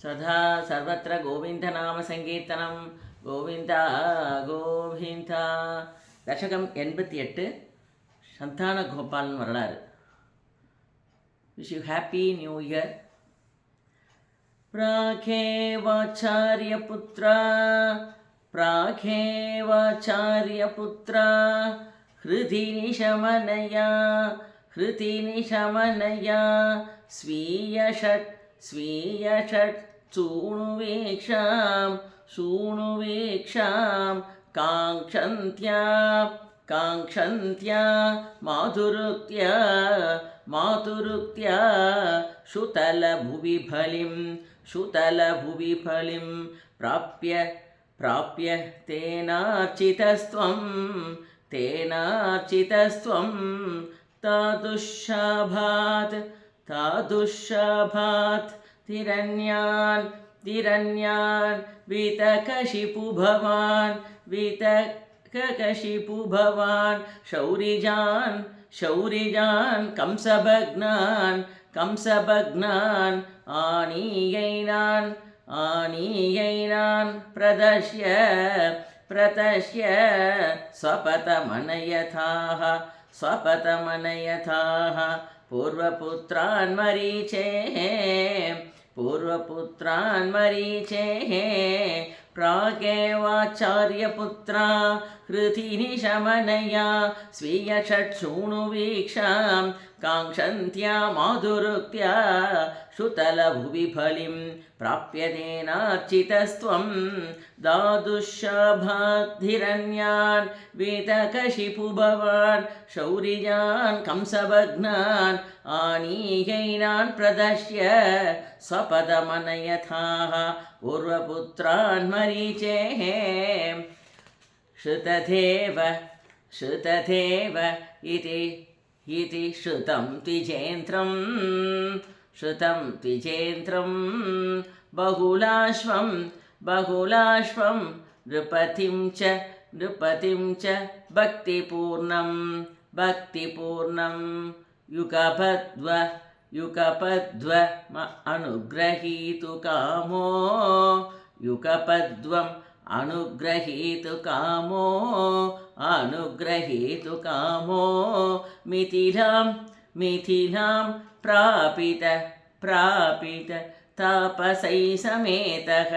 सदा सर्वत्र गोविन्दनामसङ्कीर्तनं गोविन्द गोविन्द दशकं 88 சந்தானகோபாலன் வரலாறு. Wish you happy new year. प्राखेवाचार्यपुत्रा प्राखेवाचार्यपुत्रा हृदि निशमनया स्वीयषट् सूणुवीक्षां काङ्क्षन्त्या मातुरुक्त्या शुतलभुवि फलिं प्राप्य तेनार्चितस्त्वं तादुष्शाभात् तिरन्यान् वीतकशिपु भवान् शौरिजान् कंसभग्नान् आनीयैनान् प्रदश्य स्वपतमनयथाः पूर्वपुत्रान् मरीचेः प्रागेवाचार्यपुत्रा हृदि निशमनया स्वीयषट्सूणुवीक्षां काङ्क्षन्त्या माधुरुक्त्या शुतलभुवि फलिं प्राप्यतेनार्चितस्त्वं दादुष्शाभाद्धिरन्यान् वीतकशिपु भवान् शौरिजान् कंसभग्नान् आनीयैनान् प्रदश्य स्वपदमनयथाः पूर्वपुत्रान् मरीचेः श्रुतथेव इति श्रुतं द्विजेन्द्रं बहुलाश्वं नृपतिं च भक्तिपूर्णं युगपद्व अनुग्रहीतु कामो मिथिलां प्रापित तापसै समेतः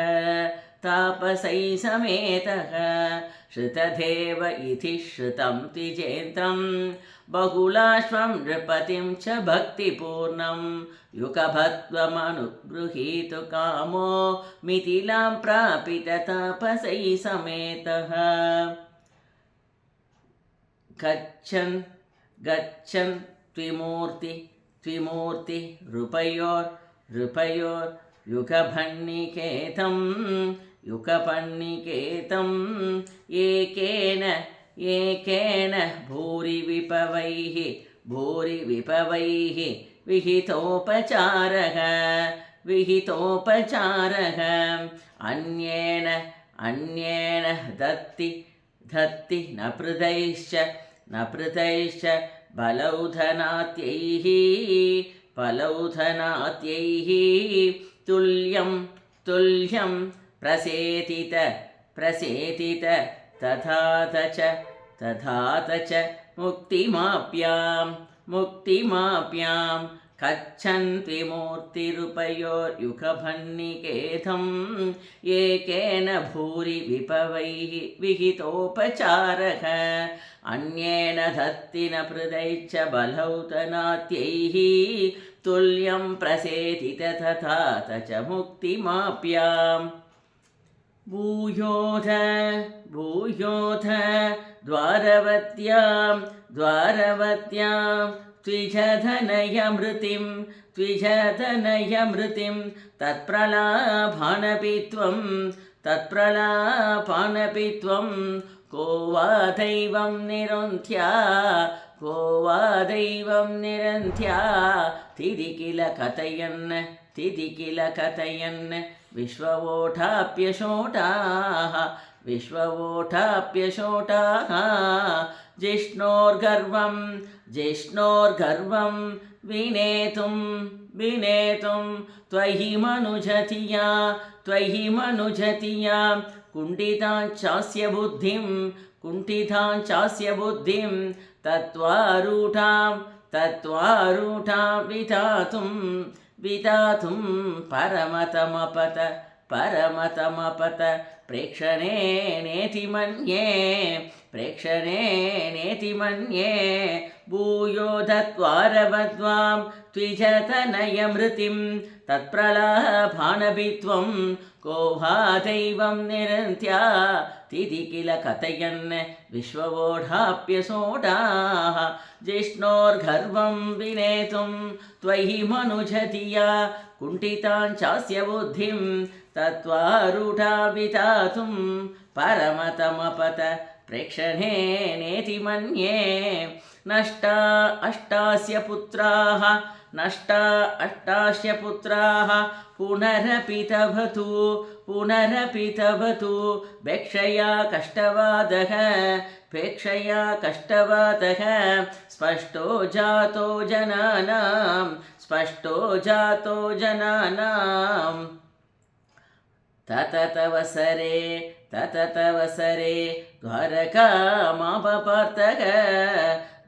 श्रुतथेव इति श्रुतं द्विजेन्द्रं बहुलाश्वं नृपतिं च भक्तिपूर्णं युगपद्वमनुगृहीतु कामो मिथिलां प्रापित तापसै समेतः गच्छन् त्रिमूर्ति रुपयोर्युगपन्निकेतं एकेन भूरि विपवैः विहितोपचारः अन्येन दत्ति न पृदैश्च बलौधनात्यैः तुल्यं प्रसेतित तथा च मुक्तिमाप्यां गच्छन्ति मूर्तिरुपयोर्युगपन्निकेतं एकेन भूरि विपवैः विहितोपचारः अन्येन धत्ति न पृदैश्च बलौतनात्यैः तुल्यं प्रसेतित तथा च मुक्तिमाप्याम् भूयोध द्वारवत्यां द्विजधनयमृतिं तत्प्रलापानपि त्वं को वा दैवं निरन्त्या तिदि किल कथयन् विश्ववोढाप्यशोटाः जिष्णोर्गर्वं विनेतुं विनेतुं त्वयि मनुजतिया कुण्ठिताञ्चास्य बुद्धिं तत्त्वारूढां विधातुं परमतमपत प्रेक्षणेनेति मन्ये भूयो दत्वारवद्वां द्विजतनयमृतिं तत्प्रलाभानभित्वं को वा दैवं निरन्त्या तिथि किल कथयन् विश्ववोढाप्यसोढाः जिष्णोर्गर्वं विनेतुं त्वयि मनुजतिया कुण्ठिताञ्चास्य बुद्धिं तत्त्वारूढा विधातुं परमतमपत प्रेक्षणेनेति मन्ये नष्टा अष्टास्य पुत्राः पुनरपि तभतु भिक्षया कष्टवादः स्पष्टो जातो जनानां तततवसरे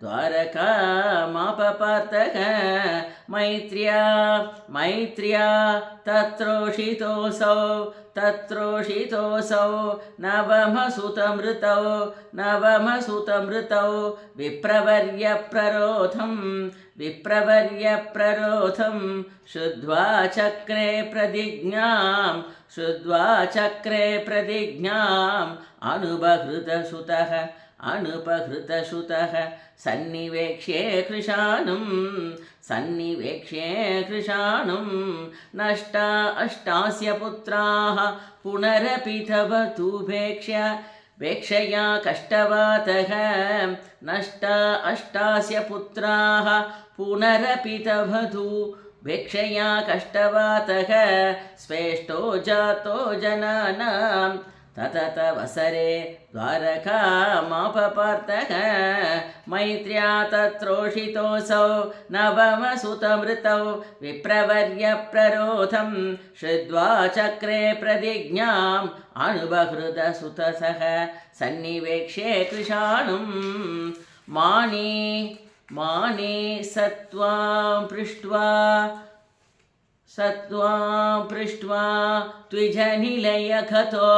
द्वारकामापपार्थः मैत्र्या तत्रोषितोऽसौ नवमसुतमृतौ विप्रवर्यप्ररोधं शुद्ध्वा चक्रे प्रतिज्ञाम् अनुपहृतसुतः सन्निवेक्ष्ये कृशानं नष्टा अष्टास्य पुत्राः पुनरपि तवतु भिक्षया कष्टवातः नष्टा अष्टास्य पुत्राः पुनरपि तवतु भिक्षया कष्टवातः स्वेष्टो जातो जनानां तततवसरे द्वारकामापपार्थः मैत्र्या तत्रोषितोऽसौ नवमसुतमृतौ विप्रवर्यप्ररोधं श्रुत्वा चक्रे प्रतिज्ञाम् अनुबहृतसुतसः सन्निवेक्ष्ये कृशाणुं माने सत्त्वां पृष्ट्वा द्विजनिलयगतो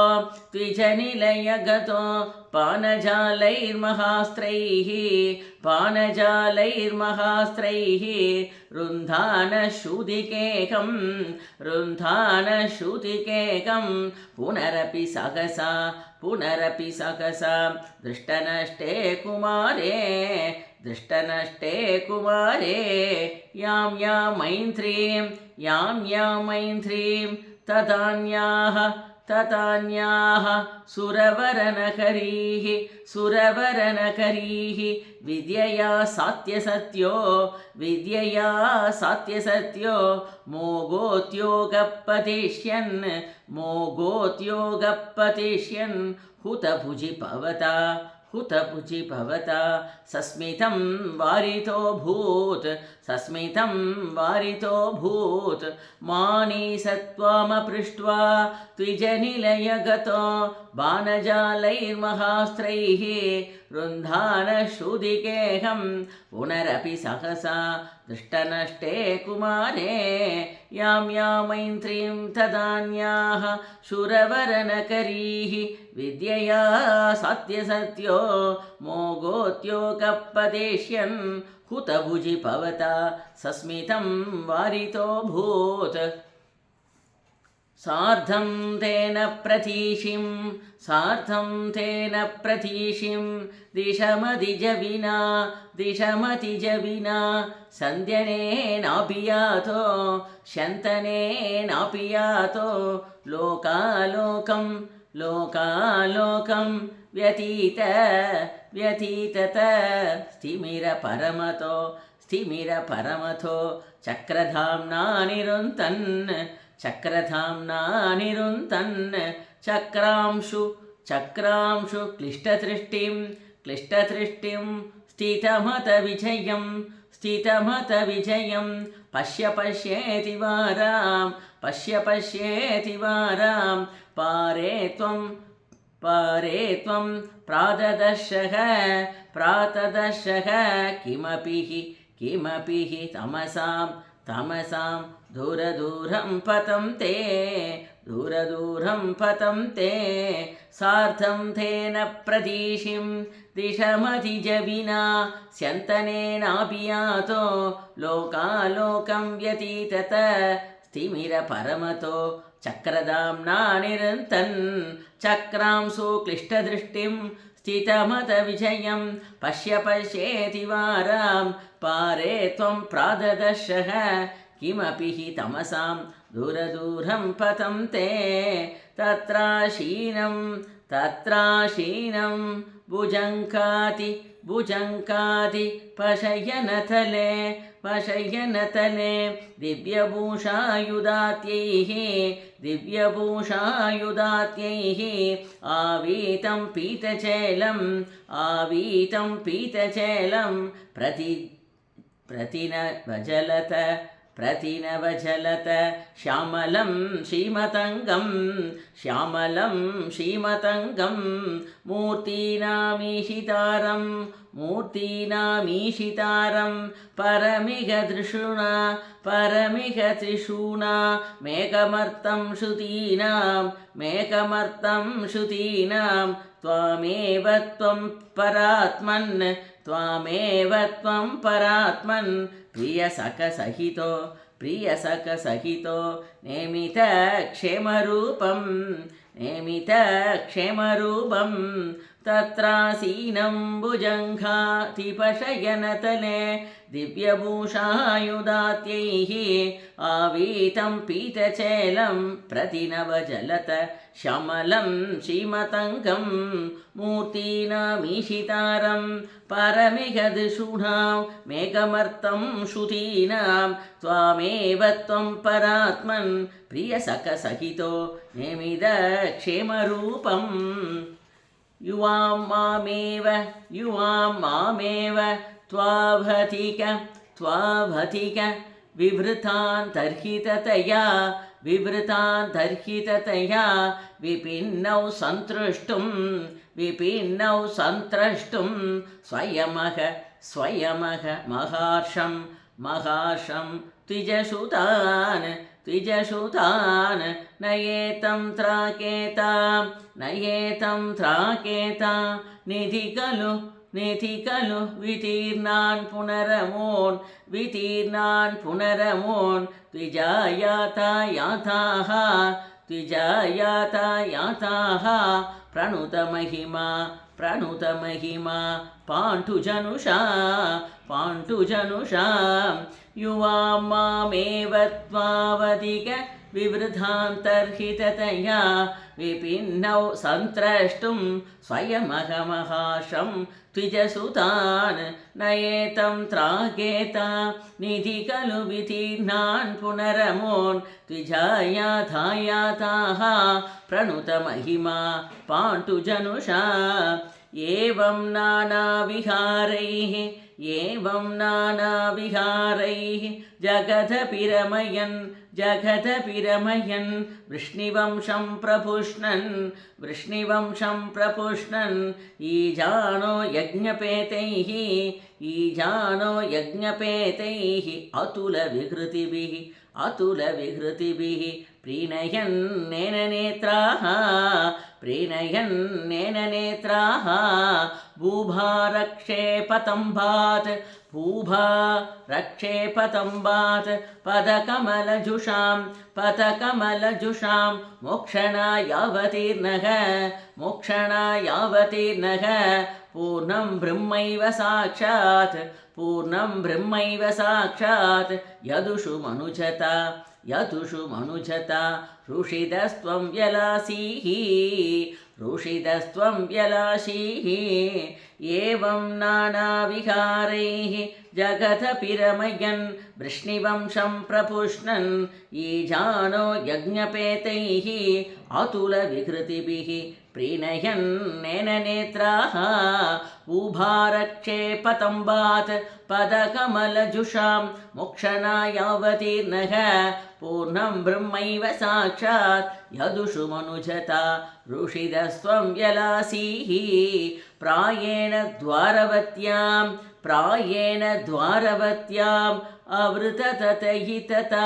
पानजालैर्महास्त्रैः रुन्धानश्रुतिकेकं पुनरपि सहसा दृष्टनष्टे कुमारे यां मैत्रीं तदान्याः सुरवरनकरीः विद्यया सात्यसत्यो मोगोत्योगपतिष्यन् हुतभुजि भवता सस्मितं वारितोऽभूत् मानीसत्त्वामपृष्ट्वा द्विजनिलयगतो बाणजालैर्महास्त्रैः रुन्धानश्रुतिकेहं पुनरपि सहसा दृष्टनष्टे कुमारे यां मैत्रीं तदान्याः शूरवरनकरीः विद्यया सात्यसत्यो मोगोत्योगपदेष्यन् हुतभुजि भवता सस्मितं वारितोऽभूत् सार्धं तेन प्रतीशिं दिशमतिजविना सन्ध्यनेनापि यातो लोकालोकं व्यतीतत स्थिमिरपरमतो चक्रधाम्ना निरुन्तन् चक्रांशु क्लिष्टदृष्टिं स्थितमतविजयं स्थितमतविजयं पश्य पश्येति वारां पश्य पश्येति वारां पारे त्वं प्रातदर्शः किमपि हि तमसां दूरदूरं पतं ते सार्धं तेन प्रतीशिं दिशमधिजविना स्यन्तनेनापि यातो लोकालोकं व्यतीतत स्थिमिरपरमतो चक्रदाम्ना निरन्तन् चक्रांसु क्लिष्टदृष्टिं स्थितमतविजयं पश्य पश्येति वारां पारे त्वं प्राददर्शः किमपि हि तमसां दूरदूरं पतं ते तत्राशीनं भुजङ्काति पशयनतले दिव्यभूषायुधात्यैः आवीतं पीतचैलं प्रतिनवजलत श्यामलं श्रीमतङ्गं मूर्तीनामीशितारं परमिह तृषूणा मेघमर्तं श्रुतीनां त्वामेव त्वं परात्मन् प्रियसखसहितो नेमितक्षेमरूपं तत्रासीनं भुजङ्घातिपशयनतले दिव्यभूषायुधात्यैः आवीतं पीतचैलं प्रतिनवजलत श्यामलं श्रीमतङ्गं मूर्तीनामीशितारं परमिह दृशूणां मेघमर्तं श्रुतीनां त्वामेव त्वं परात्मन् प्रियसखसहितो नेमितक्षेमरूपम् युवां मामेव त्वाभतिक विवृतान् तर्हिततया विपिन्नौ सन्त्रष्टुं स्वयमः महार्षं द्विजसुतान् नयेतं त्राकेता निधि खलु वितीर्णान् पुनरमोन् द्विजायातायाताः प्रणुतमहिमा पाण्डुजनुषा युवां मामेव त्वावधिक विवृधान्तर्हिततया विपिन्नौ सन्त्रष्टुं स्वयमहमहाशं द्विजसुतान् नयेतं त्रागेता निधि खलु वितीर्णान् पुनरमोन् द्विजायातायाताः प्रणुतमहिमा पाण्डुजनुषा एवं नानाविहारैः जगदपिरमयन् वृष्णिवंशं प्रपुष्णन् ईजानो यज्ञपेतैः अतुलविहृतिभिः प्रीणयन्नेन नेत्राः भूभा रक्षेपतम्बात् पदकमलजुषां मोक्षणायावतीर्णः पूर्णं ब्रह्मैव साक्षात् यदुषु मनुजता ऋषिदस्त्वं व्यलासीः एवं नानाविहारैः जगदपि रमयन् वृष्णिवंशं प्रपुष्णन् ईजानो यज्ञपेतैः अतुलविकृतिभिः प्रीणयन्नेन नेत्राः उभारक्षेपतम्बात् पदकमलजुषां मोक्षणायावतीर्णः पूर्णं ब्रह्मैव साक्षात् यदुषु मनुजता ऋषिदस्त्वं व्यलासीः प्रायेण द्वारवत्याम् आवृततहितता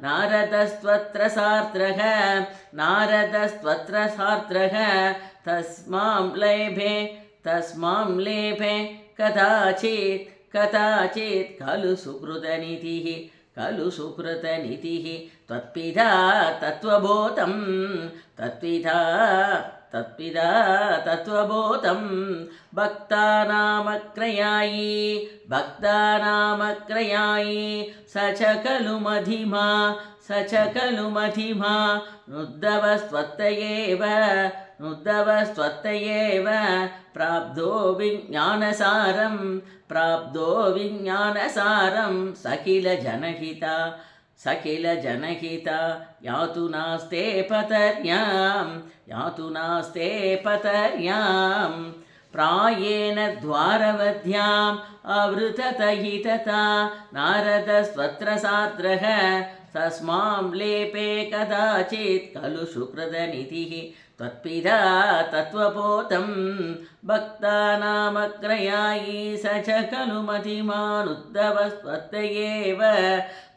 नारदस्त्वत्र सार्त्रः तस्मां लेभे कदाचित् खलु सुकृतनिधिः त्वत्पिता तत्त्वबोधं भक्तानामक्रयायी स च खलु मधिमा नुद्दवस्त्वत्तयेव प्राप्तो विज्ञानसारं सकिल जनहिता यातु नास्ते पतर्यां प्रायेण द्वारवध्याम् आवृततहितता नारदस्त्वत्र सार्त्रः तस्मां लेपे कदाचित् खलु सुकृतनिधिः त्वत्पिता तत्त्वबोधं भक्तानामग्रयायी स च खलु मतिमानुद्धवस्त्वत्तयेव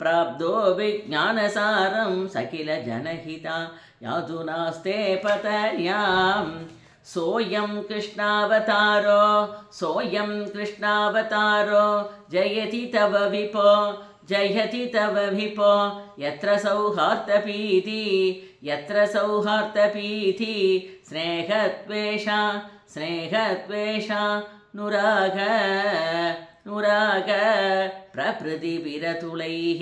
प्राप्तो विज्ञानसारं सकिल जनहिता यातु नास्ते पतर्याम् सोऽयं कृष्णावतारो जयति तव विपो यत्र सौहार्दपीति स्नेहत्वेषा नुराग प्रप्रतिभिरतुलैः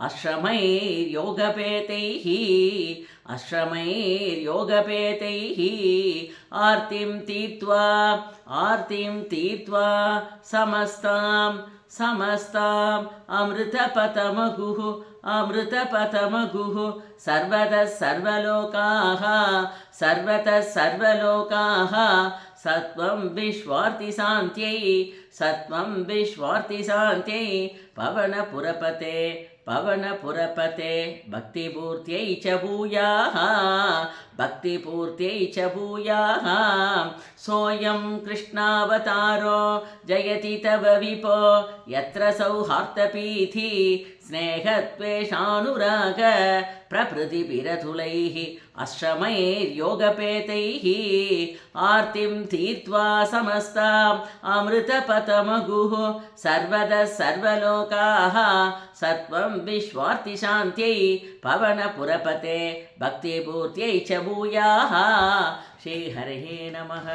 आश्रमैर्योगपेतैः आर्तिं तीर्त्वा समस्ताम् अमृतपतमगुः सर्वतः सर्वलोकाः सत्वं विश्वार्तिशान्त्यै पवनपुरपते भक्तिपूर्त्यै च भूयाः सोऽयं कृष्णावतारो जयति तव विपो यत्र सौहार्दपीति स्नेहत्वेषानुराग प्रप्रतिभिरतुलैः आश्रमैर्योगपेतैः आर्तिं तीर्त्वा समस्ताम् अमृतपतमगुः सर्वतः सर्वलोकाः सत्वं विश्वार्तिशान्त्यै पवनपुरपते भक्तिपूर्त्यै च भूयाः श्रीहरये नमः।